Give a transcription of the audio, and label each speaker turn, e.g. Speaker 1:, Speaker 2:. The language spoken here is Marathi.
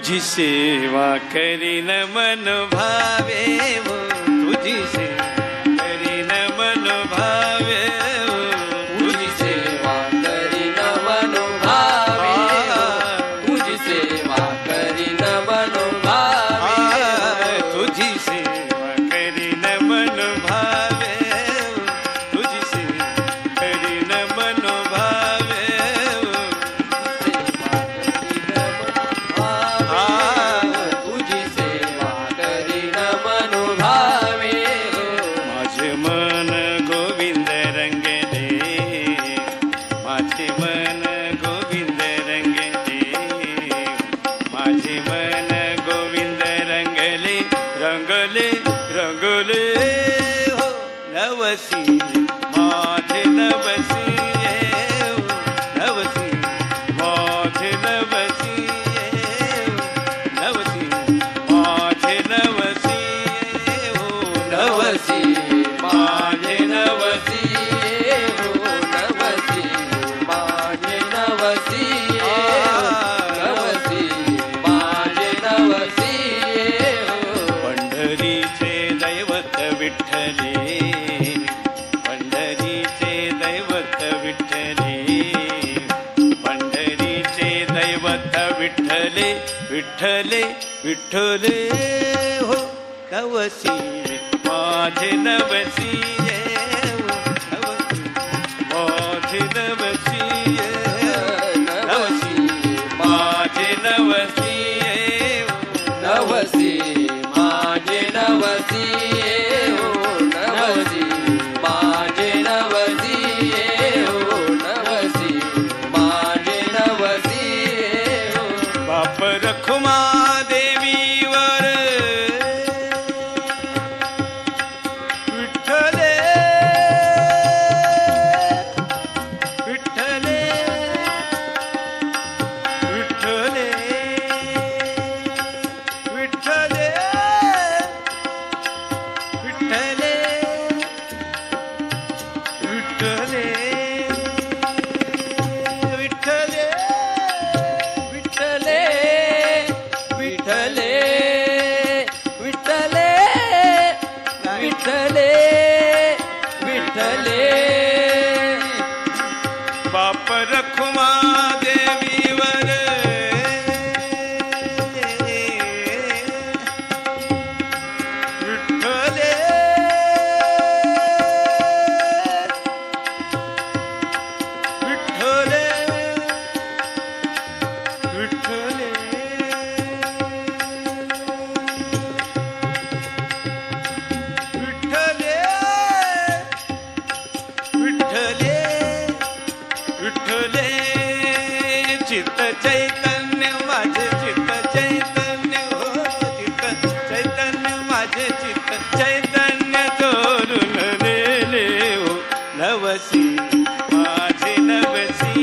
Speaker 1: तुझी सेवा करीन मन भावे हो, तुझी सेवा करीन मन भावे हो,
Speaker 2: तुझी सेवा करीन मन भावे हो, तुझी सेवा करीन मन भावे हो,
Speaker 1: तुझी सेवा करीन मन भावे हो, तुझी सेवा करीन मन भावे हो,
Speaker 2: तुझी सेवा करीन मन भावे हो.
Speaker 1: माझे मन गोविंद रंगले, माझे मन गोविंद रंगले, माझे मन गोविंद रंगले, रंगले रंगले हो नवसी माझे नवसी हो, नवसी माझे नवसी हो, नवसी माझे नवसी हो,
Speaker 2: नवसी माझे नवसी हो, नवसी माझे नवसी हो, नवसी माझे नवसी हो.
Speaker 1: पंढरीचे दैवत विठ्ठले, पंढरीचे दैवत विठ्ठले, पंढरीचे दैवत विठ्ठले, विठ्ठले विठ्ठले हो नवसी माझे नवसी हो, नवसी माझे नवसी हो, नवसी माझे नवसी हो,
Speaker 2: नवसी माझे नवसी हो, नवसी माझे नवसी हो, नवसी माझे नवसी हो.
Speaker 1: बाप रखुमा देवीवर विठ्ठले, विठ्ठले विठ्ठले विठ्ठले विठ्ठले विठ्ठले विठ्ठले
Speaker 2: विठ्ठले विठ्ठले विठ्ठले विठ्ठले विठ्ठले.
Speaker 1: बाप रखुमा देवीवर विठ्ठले, विठ्ठले विठ्ठले विठ्ठले विठ्ठले विठ्ठले. चित्त चैतन्य माझे चित्त चैतन्य हो, चित्त चैतन्य माझे चित्त चैतन्य चोरून नेले हो नवसी माझे नवसी